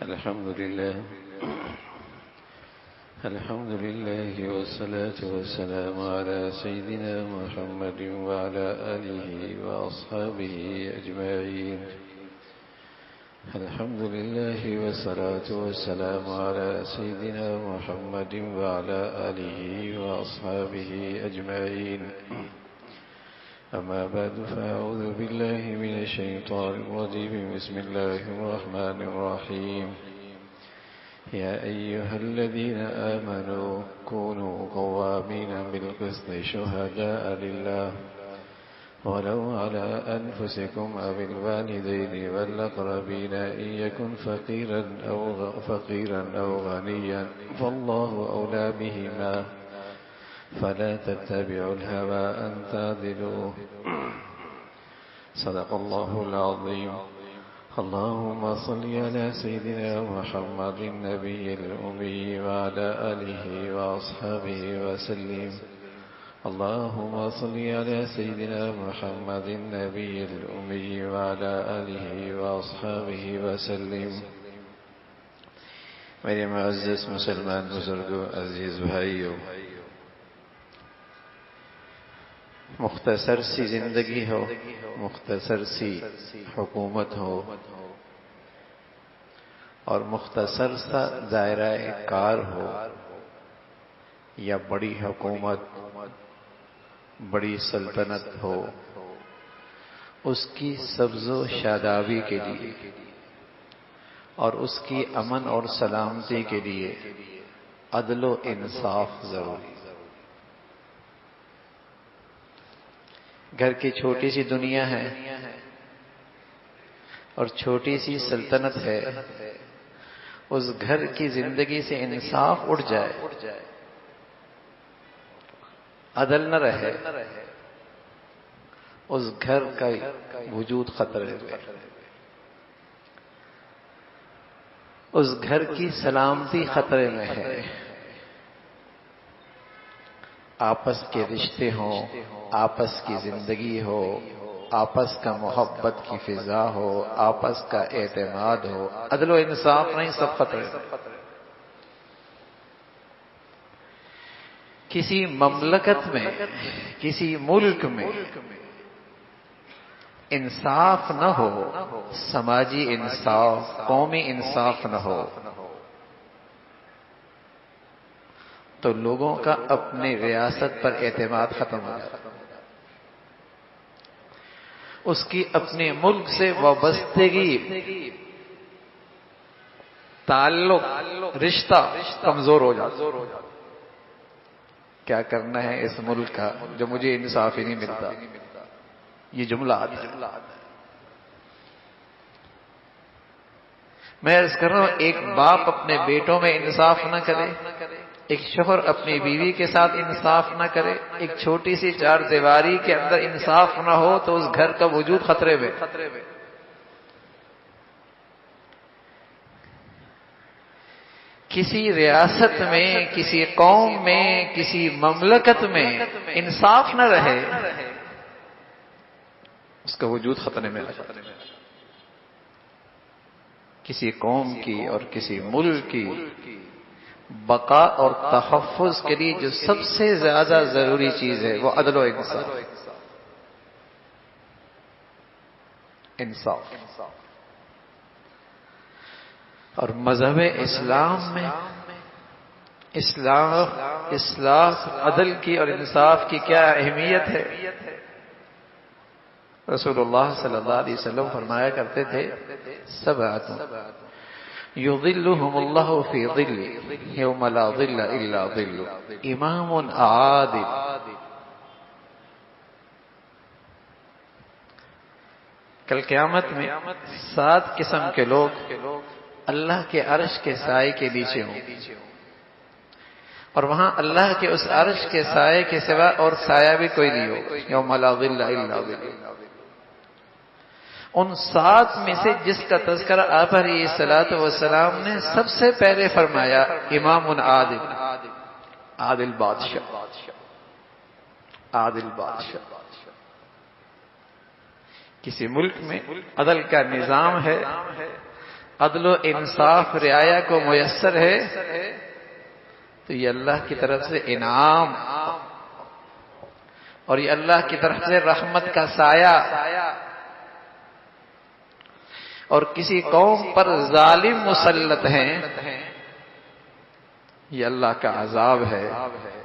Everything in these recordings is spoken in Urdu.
الحمد لله والصلاة والسلام على سيدنا محمد وعلى آله وأصحابه أجمعين. الحمد لله والصلاة والسلام على سيدنا محمد وعلى آله وأصحابه أجمعين. أما بعد فأعوذ بالله من الشيطان الرجيم. بسم الله الرحمن الرحيم. يا أيها الذين آمنوا كونوا قوامين بالقسط شهداء لله ولو على أنفسكم أو الوالدين والأقربين إن يكن فقيرا أو غنيا فالله أولى بهما فلا تتبعوا الهوى أن تعدلوا. صدق الله العظيم. اللهم صل على سيدنا محمد النبي الأمي وعلى آله وأصحابه وسلم. اللهم صل على سيدنا محمد النبي الأمي وعلى آله وأصحابه وسلم. میرے معزز مسلمان بزرگوں، عزیز بھائیوں، مختصر سی زندگی ہو، مختصر سی حکومت ہو اور مختصر سا دائرہ کار ہو، یا بڑی حکومت، بڑی سلطنت ہو، اس کی سبز و شادابی کے لیے اور اس کی امن اور سلامتی کے لیے عدل و انصاف ضروری. گھر کی چھوٹی سی دنیا ہے اور چھوٹی سی سلطنت ہے، اس گھر کی زندگی سے انصاف اٹھ جائے، عدل نہ رہے، اس گھر کا وجود خطرے میں، اس گھر کی سلامتی خطرے میں ہے. آپس کے رشتے ہوں، آپس کی زندگی ہو، آپس کا محبت کی فضا ہو، آپس کا اعتماد ہو، عدل و انصاف نہیں، سب خطرے. کسی مملکت میں، کسی ملک میں انصاف نہ ہو، سماجی انصاف، قومی انصاف نہ ہو، تو لوگوں کا اپنی ریاست پر اعتماد ختم ہو جاتا، اس کی اپنے ملک سے وابستگی، تعلق، رشتہ کمزور ہو جاتا. کیا کرنا ہے اس ملک کا جو مجھے انصاف ہی نہیں ملتا، یہ جملہ آتا ہے. میں عرض کر رہا ہوں، ایک باپ اپنے بیٹوں میں انصاف نہ کرے، ایک شوہر اپنی بیوی کے ساتھ انصاف نہ کرے، ایک چھوٹی سی چار دیواری کے اندر انصاف نہ ہو، تو اس گھر کا وجود خطرے میں. کسی ریاست میں، کسی قوم میں، کسی مملکت میں انصاف نہ رہے، اس کا وجود خطرے میں آ جاتا ہے. کسی قوم کی اور کسی ملک کی بقا اور تحفظ کے لیے جو سب سے زیادہ ضروری چیز ہے وہ عدل و انصاف. اور مذہب اسلام میں اصلاح، عدل کی اور انصاف کی کیا اہمیت ہے. رسول اللہ صلی اللہ علیہ وسلم فرمایا کرتے تھے، سبعۃ یظلهم اللہ فی ظلہ یوم لا ظل الا ظلہ، امام عادل. کل قیامت میں 7 قسم کے لوگ اللہ کے عرش کے سائے کے نیچے ہوں، اور وہاں اللہ کے اس عرش کے سائے کے سوا اور سایہ بھی کوئی نہیں ہو، یوم لا ظل الا ظلہ. ان 7 میں سے جس کا تذکرہ آپ علیہ الصلوۃ والسلام نے سب سے پہلے فرمایا، امام عادل، عادل بادشاہ، عادل بادشاہ. کسی ملک میں عدل کا نظام ہے، عدل و انصاف رعایا کو میسر ہے تو یہ اللہ کی طرف سے انعام اور یہ اللہ کی طرف سے رحمت کا سایہ، اور کسی قوم پر ظالم مسلط ہیں یہ اللہ کا عذاب ہے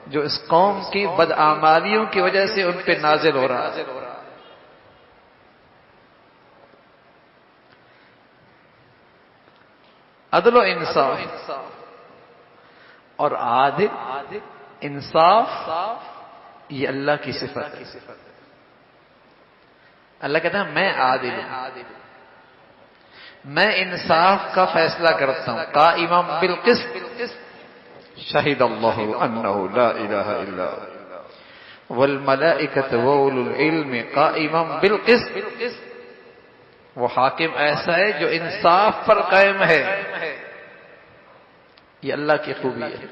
جو اس قوم کی بدعمالیوں کی وجہ سے ان پہ نازل ہو رہا ہے۔ عدل و انصاف اور عادل انصاف یہ اللہ کی صفت ہے۔ اللہ کہتا ہے میں عادل ہوں، میں انصاف کا فیصلہ کرتا ہوں، قائما بالقسط شہد اللہ انہ لا الہ الا هو والملائکۃ واولو العلم قائما بالقسط۔ وہ حاکم ایسا ہے جو انصاف پر قائم ہے، یہ اللہ کی خوبی ہے۔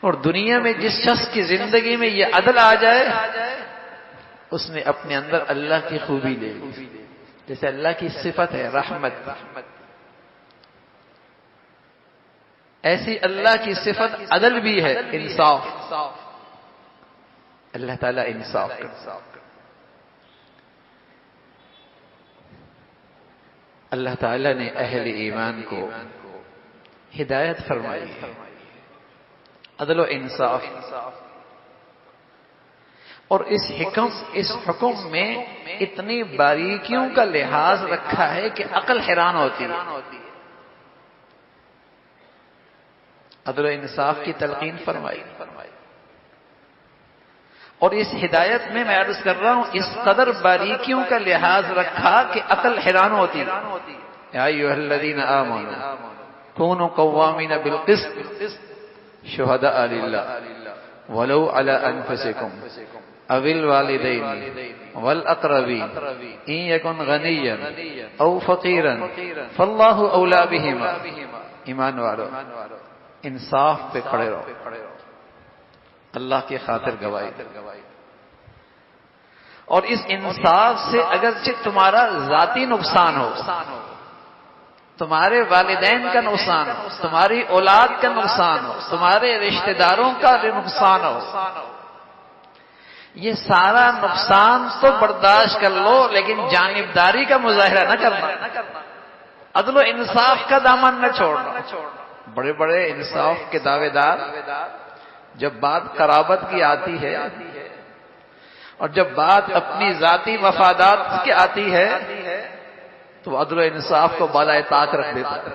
اور دنیا میں جس شخص کی زندگی میں یہ عدل آ جائے اس نے اپنے اندر اللہ کی خوبی لے لی، جیسے اللہ کی صفت ہے رحمت، ایسی اللہ کی صفت عدل بھی ہے، انصاف۔ اللہ تعالیٰ انصاف کرتا ہے۔ اللہ تعالیٰ نے اہل ایمان کو ہدایت فرمائی ہے، عدل و انصاف، اور اس حکم میں اتنی باریکیوں کا لحاظ رکھا ہے کہ عقل حیران ہوتی ہے۔ عدل و انصاف کی تلقین فرمائی، اور اس ہدایت میں عرض کر رہا ہوں اس قدر باریکیوں کا لحاظ رکھا کہ عقل حیران ہوتی ہے۔ یا ایھا الذین آمنوا کونوا قوامین بالقسط شہداء للہ ولو علی انفسکم او الوالدین والاقربین ان یکن غنیا او فقیرا فاللہ اولی بہما۔ ایمان والو انصاف پہ کھڑے رہو، اللہ کی خاطر گواہی۔ اور اس انصاف سے اگرچہ تمہارا ذاتی نقصان ہو، تمہارے والدین کا نقصان ہو، تمہاری اولاد کا نقصان ہو، تمہارے رشتہ داروں کا نقصان ہو، یہ سارا نقصان تو برداشت کر لو، لیکن جانبداری کا مظاہرہ نہ کرنا، عدل و انصاف کا دامن نہ چھوڑنا۔ بڑے بڑے انصاف کے دعوے دار جب بات قرابت کی آتی ہے اور جب بات اپنی ذاتی مفادات کی آتی ہے تو عدل و انصاف کو بالائے طاق رکھ دیتا ہے۔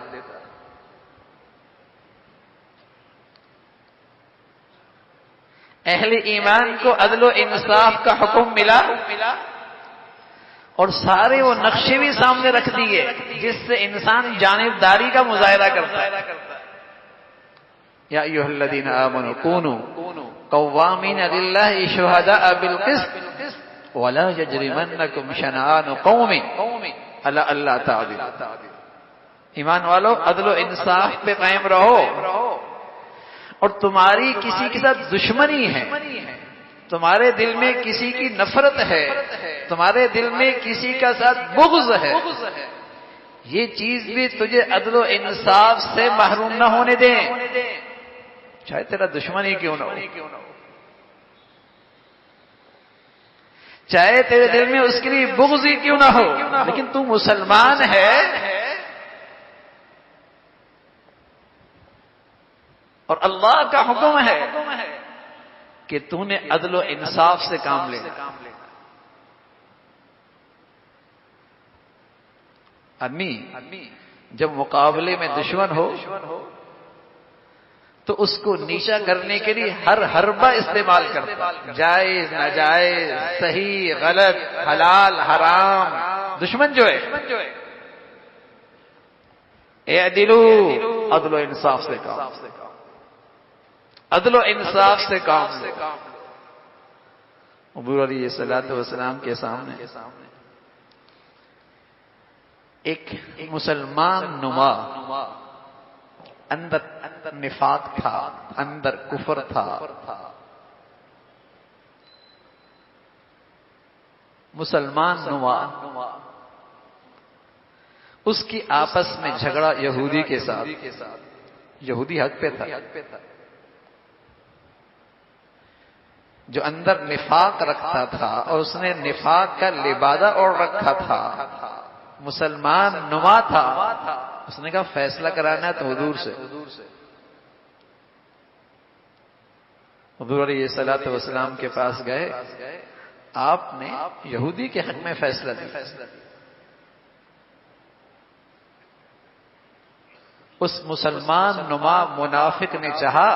اہل ایمان کو عدل و انصاف کا حکم ملا اور سارے وہ نقشے بھی سامنے رکھ دیے جس سے انسان جانبداری کا مظاہرہ کرتا ہے۔ یا ایھا الذین آمنوا کونوا قوامین للہ شہداء بالقسط ولا یجرمنکم شنآن قوم علی الا تعدلوا۔ ایمان والو عدل و انصاف پہ قائم رہو، اور تمہاری کسی کے ساتھ دشمنی ہے، تمہارے دل میں کسی کی نفرت ہے، تمہارے دل میں کسی کا ساتھ بغض ہے، یہ چیز بھی تجھے عدل و انصاف سے محروم نہ ہونے دیں، چاہے تیرا دشمن ہی کیوں نہ ہو، چاہے تیرے دل میں اس کے لیے بغض ہی کیوں نہ ہو، لیکن تو مسلمان ہے اور اللہ کا حکم ہے کہ تو نے عدل و انصاف سے کام لینا۔ آدمی جب مقابلے میں دشمن ہو تو اس کو نیچا کرنے کے لیے ہر حربہ استعمال کرتا، جائز ناجائز، صحیح غلط، حلال حرام، دشمن جو ہے اعدلوا، عدل و انصاف سے کام، عدل و انصاف سے کام لو۔ حضور علیہ الصلوۃ والسلام کے سامنے ایک مسلمان نما اندر نفاق تھا، اندر کفر تھا، مسلمان نما اس کی آپس میں جھگڑا یہودی کے ساتھ. یہودی حق پہ تھا، جو اندر نفاق رکھتا تھا اور اس نے نفاق کا لبادہ اوڑھ رکھا تھا، مسلمان نما تھا. اس نے کہا فیصلہ کرانا ہے تو حضور سے. حضور علیہ الصلوۃ والسلام کے پاس گئے، آپ نے یہودی کے حق میں فیصلہ دیا. اس مسلمان نما منافق نے چاہا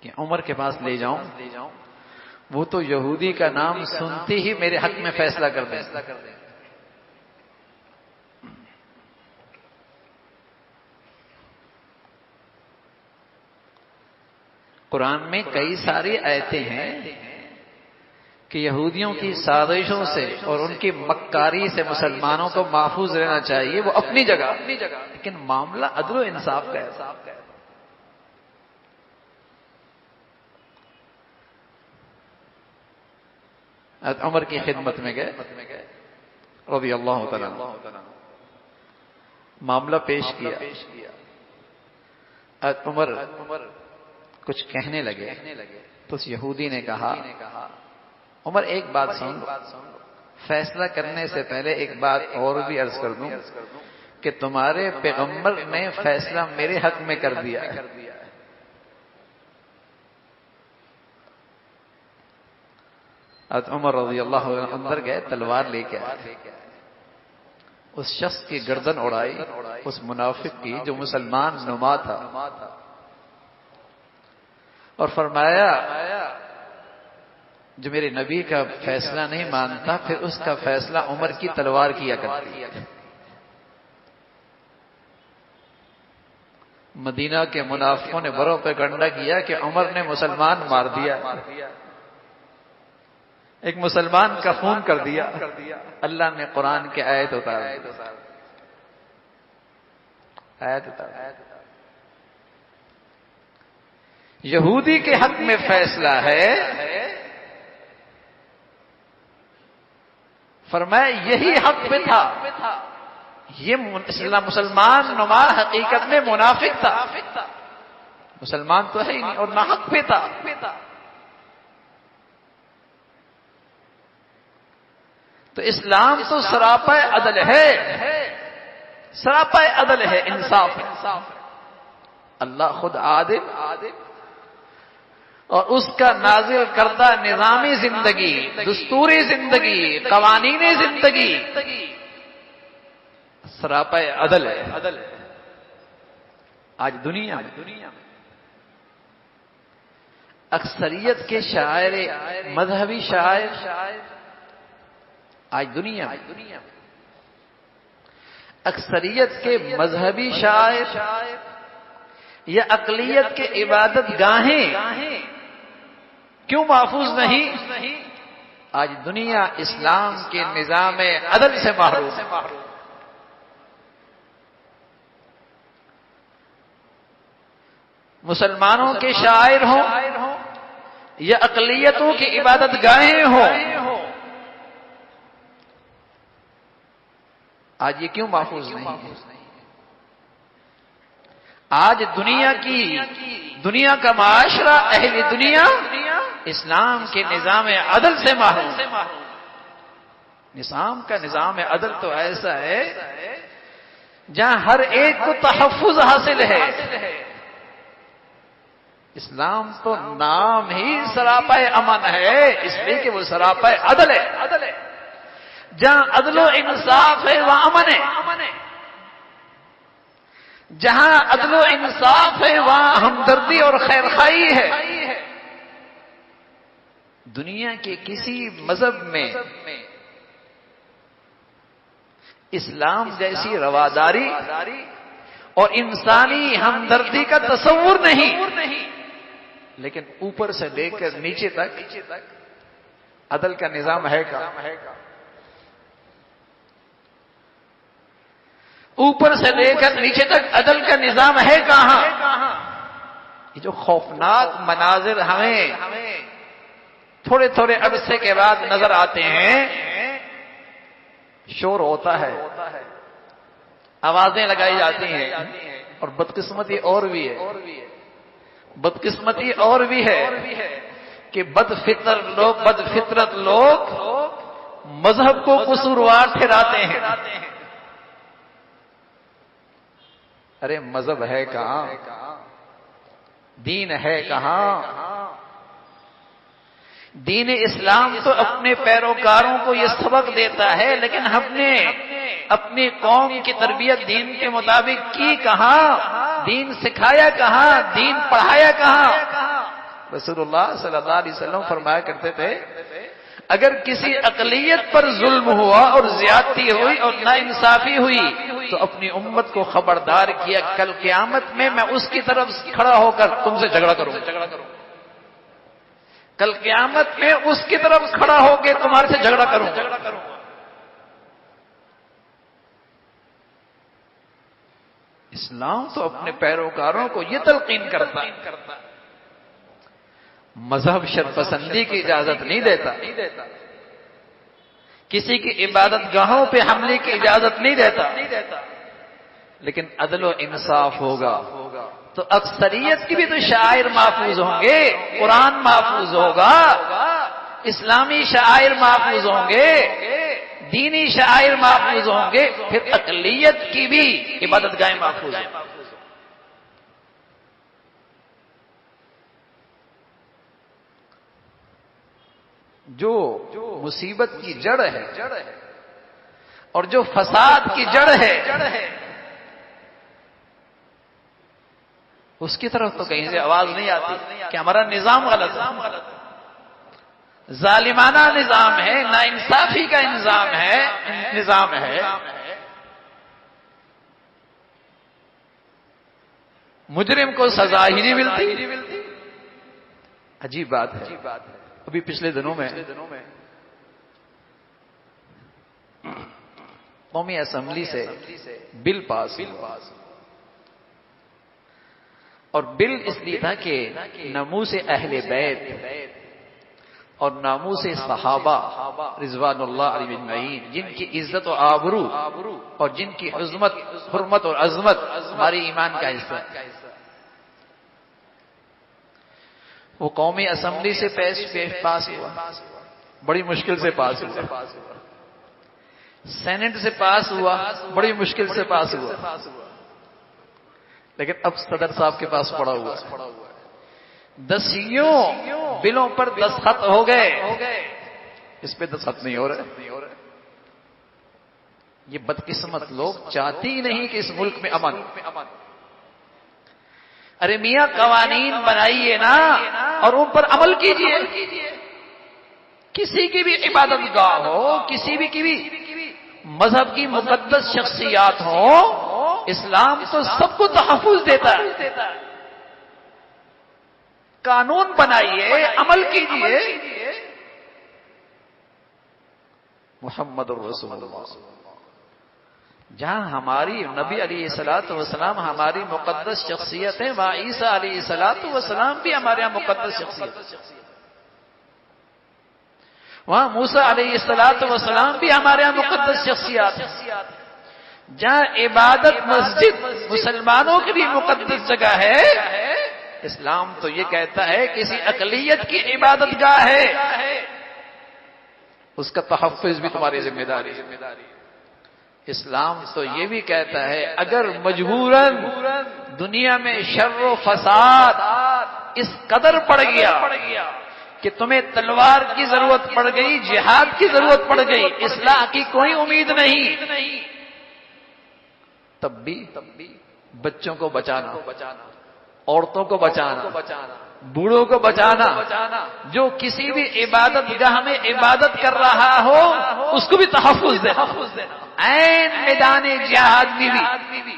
کہ عمر کے پاس لے جاؤں، وہ تو یہودی کا نام سنتے ہی میرے حق میں فیصلہ کر دیں. قرآن میں کئی ساری آیتیں ہیں کہ یہودیوں کی سازشوں سے اور ان کی مکاری سے مسلمانوں کو محفوظ رہنا چاہیے، وہ اپنی جگہ، لیکن معاملہ عدل و انصاف کا ہے. عمر کی خدمت میں گئے رضی اللہ تعالیٰ، معاملہ پیش کیا. عمر کچھ کہنے لگے تو اس یہودی نے کہا عمر ایک بات سن، فیصلہ کرنے سے پہلے ایک بات اور بھی عرض کر دوں کہ تمہارے پیغمبر نے فیصلہ میرے حق میں کر دیا ہے. عمر رضی اللہ عنہ اندر گئے، تلوار لے کے آئے، اس شخص کی گردن اڑائی، اس منافق کی جو مسلمان نما تھا، اور فرمایا جو میرے نبی کا فیصلہ نہیں مانتا پھر اس کا فیصلہ عمر کی تلوار کیا کرتی ہے. مدینہ کے منافقوں نے بروں پہ گنڈا کیا کہ عمر نے مسلمان مار دیا، ایک مسلمان کا خون کر دیا. اللہ نے قرآن کی آیت اتاری، یہودی کے حق میں فیصلہ ہے، فرمایا یہی حق پہ تھا. یہ مسلمان نما حقیقت میں منافق تھا، مسلمان تو ہے ہی نہیں اور نہ حق پہ تھا. تو اسلام تو سراپا عدل ہے، سراپا عدل ہے، انصاف ہے. اللہ خود عادل اور اس کا نازل کردہ نظامی زندگی، دستوری زندگی، قوانین زندگی سراپا عدل ہے. آج دنیا میں اکثریت کے شاعر، مذہبی شاعر، آج دنیا میں اکثریت کے مذہبی شاعر یا اقلیت کے عبادت گاہیں کیوں محفوظ نہیں؟ آج دنیا اسلام کے نظام عدل سے محروم ہے. مسلمانوں کے شاعر ہوں یا اقلیتوں کی عبادت گاہیں ہوں، آج یہ کیوں محفوظ نہیں؟ آج دنیا کا معاشرہ، اہل دنیا اسلام کے نظام عدل سے محروم. نظام عدل تو ایسا ہے جہاں ہر ایک کو تحفظ حاصل ہے. اسلام تو نام ہی سراپا امن ہے، اس لیے کہ وہ سراپا عدل ہے. جہاں عدل و انصاف ہے وہاں امن ہے، جہاں عدل و انصاف ہے وہاں ہمدردی اور خیرخواہی ہے. دنیا کے کسی مذہب میں اسلام جیسی رواداری اور انسانی ہمدردی کا تصور نہیں، لیکن اوپر سے لے کر نیچے تک عدل کا نظام ہے کا. اوپر سے لے کر نیچے تک عدل کا نظام ہے کہاں؟ یہ جو خوفناک مناظر ہمیں تھوڑے تھوڑے عرصے کے بعد نظر آتے ہیں، شور ہوتا ہے، آوازیں لگائی جاتی ہیں، اور بدقسمتی اور بھی ہے، بدقسمتی اور بھی ہے کہ بد فطرت لوگ مذہب کو قصوروار ٹھہراتے ہیں۔ ارے مذہب ہے کہاں، دین ہے کہاں؟ دین اسلام تو اپنے پیروکاروں کو یہ سبق دیتا ہے، لیکن ہم نے اپنی قوم کی تربیت دین کے مطابق کی کہاں؟ دین سکھایا کہاں؟ دین پڑھایا کہاں؟ رسول اللہ صلی اللہ علیہ وسلم فرمایا کرتے تھے اگر کسی اقلیت پر ظلم ہوا اور زیادتی ہوئی اور ناانصافی ہوئی تو اپنی امت کو خبردار کیا کل قیامت میں اس کی طرف کھڑا ہو کر تم سے جھگڑا کروں، کل قیامت میں اس کی طرف کھڑا ہو کے تمہارے سے جھگڑا کروں۔ اسلام تو اپنے پیروکاروں کو یہ تلقین کرتا ہے، مذہب شرپسندی کی اجازت نہیں دیتا، کسی کی عبادت گاہوں پہ حملے کی اجازت نہیں دیتا، لیکن عدل و انصاف ہوگا تو اکثریت کی بھی تو شعائر محفوظ ہوں گے، قرآن محفوظ ہوگا، اسلامی شعائر محفوظ ہوں گے، دینی شعائر محفوظ ہوں گے، پھر اقلیت کی بھی عبادت گاہیں محفوظ ہوں گی۔ جو مصیبت کی جڑ ہے اور جو فساد کی جڑ ہے اس کی طرف تو کہیں سے آواز نہیں آتی کہ ہمارا نظام غلط ہے، ظالمانہ نظام ہے، ناانصافی کا نظام ہے، مجرم کو سزا ہی نہیں ملتی۔ عجیب بات ہے، ابھی پچھلے دنوں میں قومی اسمبلی سے بل پاس ہوا، اور بل اس لیے تھا کہ ناموس اہل بیت اور ناموس صحابہ رضوان اللہ علیہم اجمعین، جن کی عزت و آبرو اور جن کی حرمت اور عظمت ہماری ایمان کا حصہ ہے، وہ قومی اسمبلی سے پاس ہوا، بڑی مشکل سے پاس ہوا، سینٹ سے پاس ہوا، بڑی مشکل سے پاس ہوا، لیکن اب صدر صاحب کے پاس پڑا ہوا ہے، 10 بلوں پر دستخط ہو گئے، اس پہ دستخط نہیں ہو رہے۔ یہ بدقسمت لوگ چاہتے ہی نہیں کہ اس ملک میں امن۔ ارے میاں قوانین بنائیے نا اور ان پر عمل کیجیے، کسی کی بھی عبادت گاہ ہو، کسی بھی کی بھی مذہب کی مقدس شخصیات ہو، اسلام تو سب کو تحفظ دیتا ہے۔ قانون بنائیے، عمل کیجیے۔ محمد الرسول اللہ، جہاں ہماری نبی علیہ الصلوۃ والسلام ہماری مقدس شخصیت ہیں، وہاں عیسیٰ علیہ الصلوۃ والسلام بھی ہمارے یہاں مقدس شخصیت ہے، وہاں موسیٰ علیہ الصلوۃ والسلام بھی ہمارے یہاں مقدس شخصیات ہیں۔ جہاں عبادت مسجد مسلمانوں کی بھی مقدس جگہ ہے، اسلام تو یہ کہتا ہے کسی اقلیت کی عبادت گاہ ہے، اس کا تحفظ بھی تمہاری ذمہ داری ہے۔ اسلام تو یہ بھی کہتا ہے اگر مجبوراً دنیا میں شر و فساد اس قدر پڑ گیا کہ تمہیں تلوار کی ضرورت پڑ گئی، جہاد کی ضرورت پڑ گئی، اصلاح کی کوئی امید نہیں، تب بھی بچوں کو بچانا، عورتوں کو بچانا، بوڑھوں کو بچانا، جو کسی بھی عبادت گاہ میں عبادت کر رہا ہو اس کو بھی تحفظ دینا، عین میدان جہاد میں بھی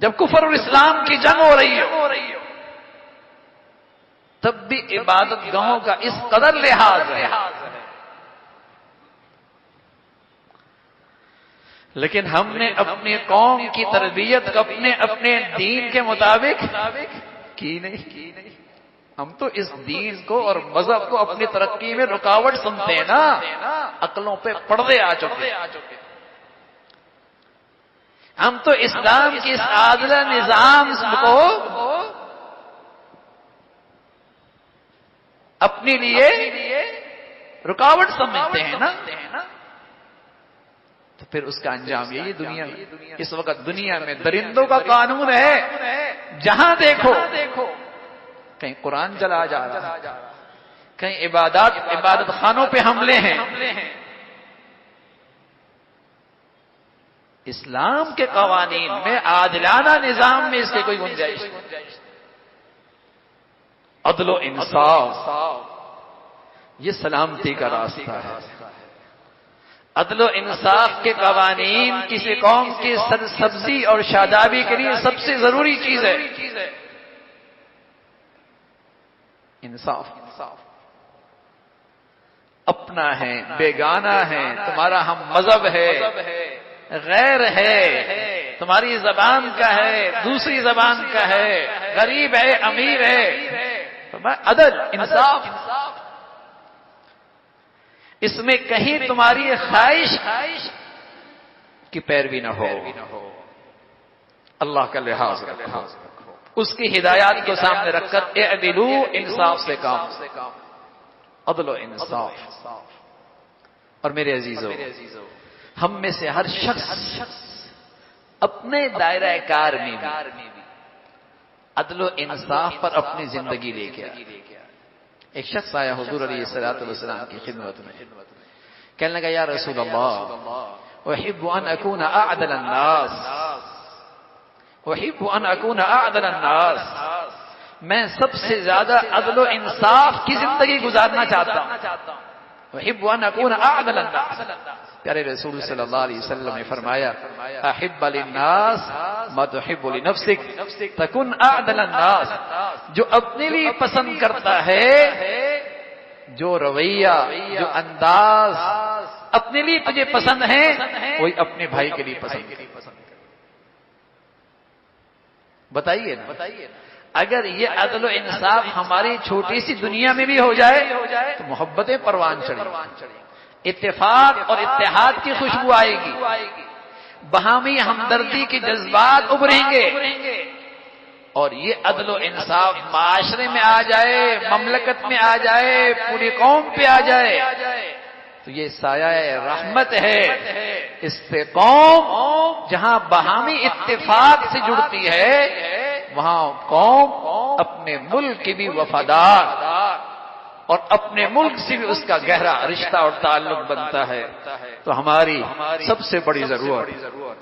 جب کفر اور اسلام کی جنگ ہو رہی ہو تب بھی عبادت گاہوں کا اس قدر لحاظ ہے۔ لیکن ہم نے اپنی قوم کی تربیت اپنے دین کے مطابق کی نہیں۔ ہم تو اس دین کو اور مذہب کو اپنی ترقی میں رکاوٹ سمجھتے ہیں نا، عقلوں پہ پردے آ چکے۔ ہم تو اسلام کی اس عادلہ نظام کو اپنے لیے رکاوٹ سمجھتے ہیں نا، تو پھر اس کا انجام یہی دنیا میں۔ اس وقت دنیا میں درندوں کا قانون ہے، جہاں دیکھو کہیں قرآن جلا جا رہا ہے، کہیں عبادت خانوں پہ حملے ہیں۔ اسلام کے قوانین میں، عادلانہ نظام میں اس کی کوئی گنجائش نہیں۔ عدل و انصاف یہ سلامتی کا راستہ ہے۔ عدل و انصاف کے قوانین کسی قوم کی سرسبزی اور شادابی کے لیے سب سے ضروری چیز ہے۔ انصاف اپنا ہے، بیگانہ ہے، تمہارا ہم مذہب ہے، غیر ہے، تمہاری زبان کا ہے، دوسری زبان کا ہے، غریب ہے، امیر ہے، عدل انصاف، اس میں کہیں تمہاری خواہش کی پیروی نہ ہو، اللہ کا لحاظ رکھو، اس کی ہدایات کو سامنے رکھ کر اعدلوا، انصاف سے کام، عدل و انصاف۔ اور میرے عزیزو، ہم میں سے ہر شخص اپنے دائرہ کار میں بھی عدل و انصاف پر اپنی زندگی لے کے آئے۔ ایک شخص آیا حضور علیہ السلام کی خدمت میں، کہنے لگا یا رسول اللہ، احب ان اکون اعدل الناس، احب ان اکون اعدل الناس، میں سب سے زیادہ عدل و انصاف کی زندگی گزارنا چاہتا ہوں۔ احب ان اکون اعدل الناس، پیارے رسول صلی اللہ علیہ وسلم نے فرمایا احب للناس ما تحب لنفسک تکن اعدل الناس، جو اپنے لیے پسند کرتا ہے، جو رویہ، جو انداز اپنے لیے تجھے پسند ہے، وہی اپنے بھائی کے لیے پسند ہے۔ بتائیے نا، اگر یہ عدل و انصاف ہماری چھوٹی سی دنیا میں بھی ہو جائے تو محبتیں پروان چڑھیں، اتفاق اور اتحاد کی خوشبو آئے گی، باہمی ہمدردی کے جذبات ابھریں گے، اور یہ عدل و انصاف معاشرے میں آ جائے، مملکت میں آ جائے، پوری قوم پہ آ جائے تو یہ سایہ رحمت ہے۔ اس سے قوم جہاں باہمی اتفاق سے جڑتی ہے، وہاں قوم اپنے ملک کی بھی وفادار اور اپنے ملک سے بھی اس کا گہرا رشتہ اور تعلق بنتا ہے۔ تو ہماری سب سے بڑی ضرورت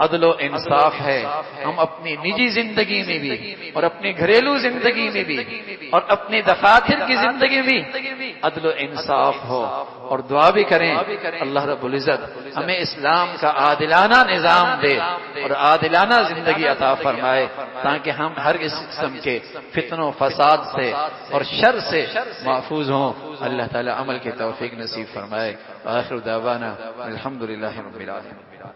عدل و انصاف ہے۔ ہم اپنی نجی زندگی میں بھی اور اپنی گھریلو زندگی میں بھی اور اپنے دفاتر کی زندگی میں بھی عدل و انصاف ہو، اور دعا بھی کریں اللہ رب العزت ہمیں اسلام کا عادلانہ نظام دے اور عادلانہ زندگی عطا فرمائے، تاکہ ہم ہر اس قسم کے فتن و فساد سے اور شر سے محفوظ ہوں۔ اللہ تعالی عمل کی توفیق نصیب فرمائے۔ آخر دعوانا الحمدللہ رب العالمین۔